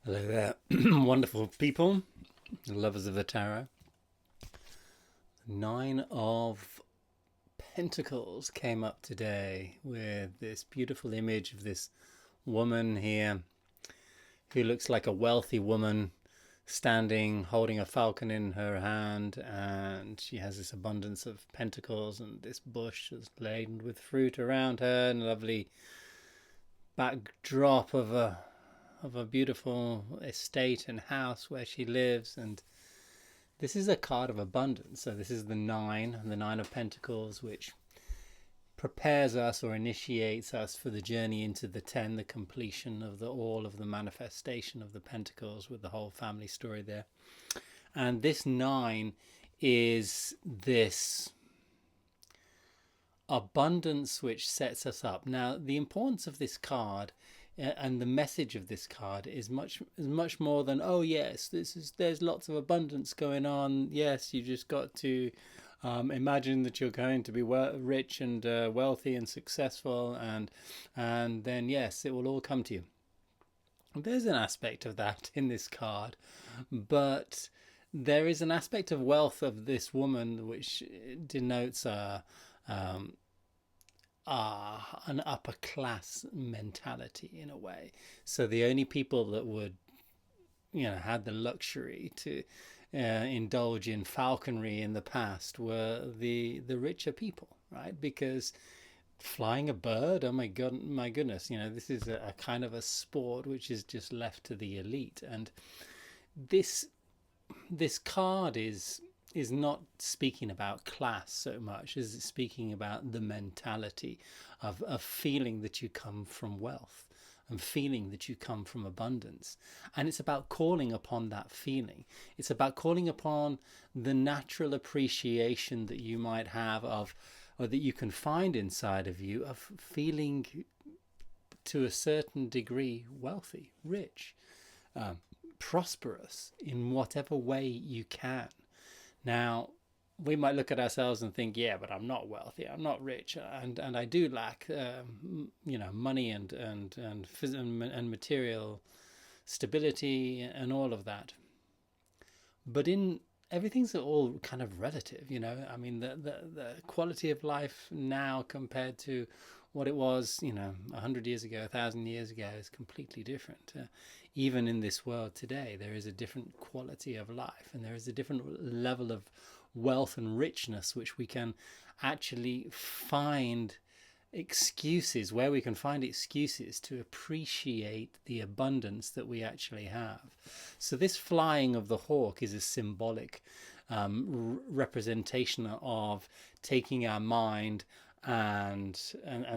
Hello there, wonderful people, lovers of the tarot. Nine of Pentacles came up today with this beautiful image of this woman here who looks like a wealthy woman standing holding a falcon in her hand, and she has this abundance of pentacles, and this bush is laden with fruit around her, and a lovely backdrop of a beautiful estate and house where she lives. And this is a card of abundance. So this is the Nine of Pentacles, which prepares us or initiates us for the journey into the 10, the completion of all of the manifestation of the Pentacles, with the whole family story there. And this 9 is this abundance which sets us up. Now, the importance of this card and the message of this card is much more than, oh yes, there's lots of abundance going on. Yes, you just got to imagine that you're going to be rich and wealthy and successful, and then yes, it will all come to you. There's an aspect of that in this card, but there is an aspect of wealth of this woman which denotes an upper class mentality in a way. So the only people that would, had the luxury to indulge in falconry in the past were the richer people, right? Because flying a bird, oh my god, my goodness, this is a kind of a sport which is just left to the elite. And this card is not speaking about class so much as it's speaking about the mentality of feeling that you come from wealth and feeling that you come from abundance. And it's about calling upon that feeling. It's about calling upon the natural appreciation that you might have of, or that you can find inside of you, of feeling to a certain degree wealthy, rich, prosperous in whatever way you can. Now, we might look at ourselves and think, yeah, but I'm not wealthy, I'm not rich, and I do lack, money and material stability and all of that. But everything's all kind of relative, I mean, the quality of life now compared to what it was, 100 years ago, 1,000 years ago, is completely different. Even in this world today, there is a different quality of life, and there is a different level of wealth and richness which we can actually find excuses, where we can find excuses to appreciate the abundance that we actually have. So this flying of the hawk is a symbolic representation of taking our mind and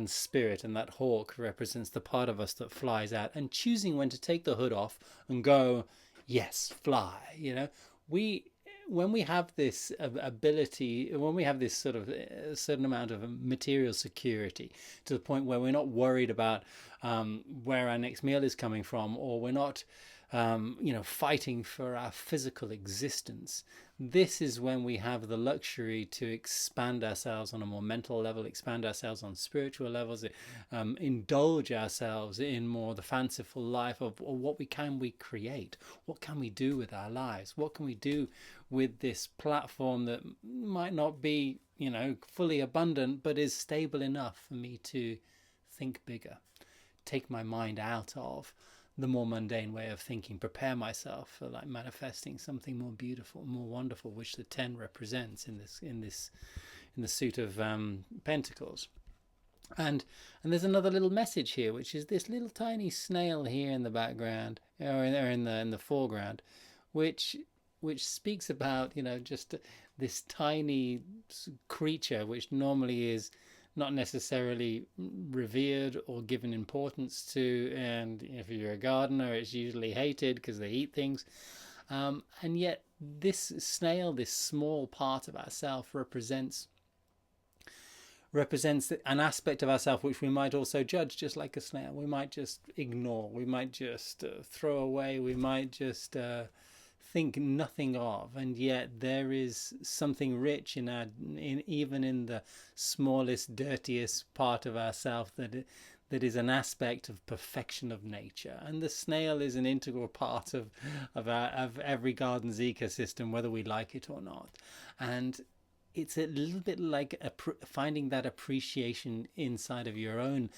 spirit, and that hawk represents the part of us that flies out, and choosing when to take the hood off and go, yes, fly. When we have this ability, when we have this sort of a certain amount of material security, to the point where we're not worried about where our next meal is coming from, or we're not fighting for our physical existence, this is when we have the luxury to expand ourselves on a more mental level, expand ourselves on spiritual levels, indulge ourselves in more the fanciful life of what we create, what can we do with our lives, what can we do with this platform that might not be, fully abundant, but is stable enough for me to think bigger, take my mind out of the more mundane way of thinking, prepare myself for like manifesting something more beautiful, more wonderful, which the 10 represents in the suit of Pentacles. And there's another little message here, which is this little tiny snail here in the background, or in the foreground, which speaks about, just this tiny creature which normally is not necessarily revered or given importance to, and if you're a gardener, it's usually hated because they eat things, and yet this snail, this small part of ourself, represents an aspect of ourselves which we might also judge, just like a snail. We might just ignore, we might just throw away, we might just think nothing of, and yet there is something rich even in the smallest, dirtiest part of ourselves that is an aspect of perfection of nature, and the snail is an integral part of every garden's ecosystem, whether we like it or not. And it's a little bit like finding that appreciation inside of your own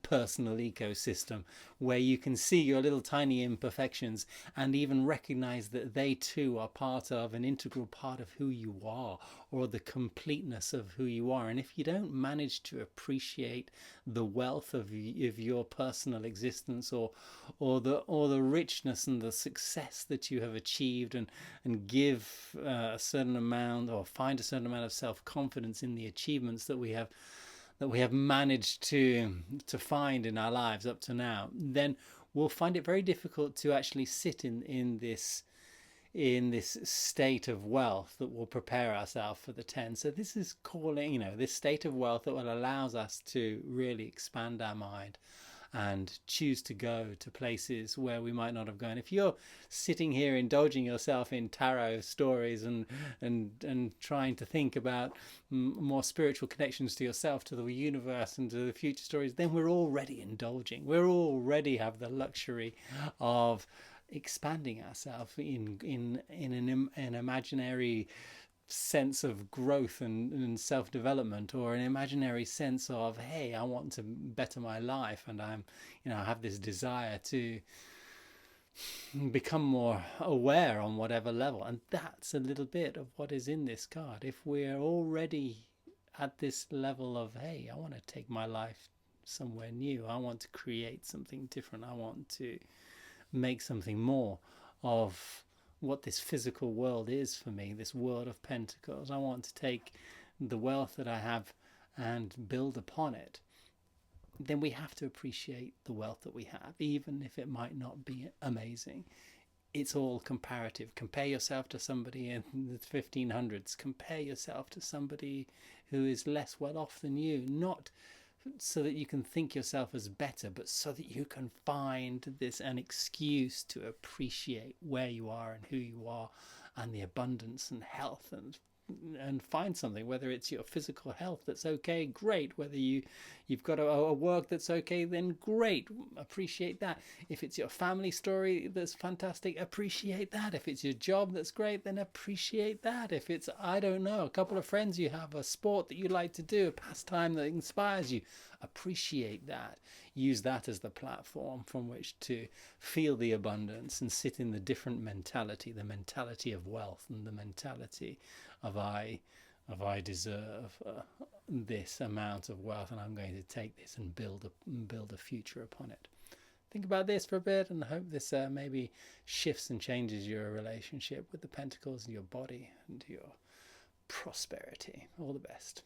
personal ecosystem, where you can see your little tiny imperfections and even recognize that they too are part of an integral part of who you are, or the completeness of who you are. And if you don't manage to appreciate the wealth of your personal existence, or the richness and the success that you have achieved, and give a certain amount, or find a certain amount of self-confidence in the achievements that we have managed to find in our lives up to now, then we'll find it very difficult to actually sit in this state of wealth that will prepare ourselves for the 10. So this is calling, this state of wealth that will allows us to really expand our mind and choose to go to places where we might not have gone. If you're sitting here indulging yourself in tarot stories and trying to think about more spiritual connections to yourself, to the universe, and to the future stories, then we're already indulging. We already have the luxury of expanding ourselves in an imaginary sense of growth and self-development, or an imaginary sense of, hey, I want to better my life, and I have this desire to become more aware on whatever level. And that's a little bit of what is in this card. If we're already at this level of, hey, I want to take my life somewhere new, I want to create something different, I want to make something more of what this physical world is for me, this world of pentacles. I want to take the wealth that I have and build upon it. Then we have to appreciate the wealth that we have, even if it might not be amazing. It's all comparative. Compare yourself to somebody in the 1500s. Compare yourself to somebody who is less well off than you, not so that you can think yourself as better, but so that you can find an excuse to appreciate where you are and who you are, and the abundance and health, and find something, whether it's your physical health that's okay, great. Whether you've got a work that's okay, then great, appreciate that. If it's your family story that's fantastic, appreciate that. If it's your job that's great, then appreciate that. If it's, I don't know, a couple of friends you have, a sport that you like to do, a pastime that inspires you, appreciate that. Use that as the platform from which to feel the abundance and sit in the different mentality, the mentality of wealth, and the mentality of I deserve this amount of wealth, and I'm going to take this and build a future upon it. Think about this for a bit, and hope this maybe shifts and changes your relationship with the pentacles and your body and your prosperity. All the best.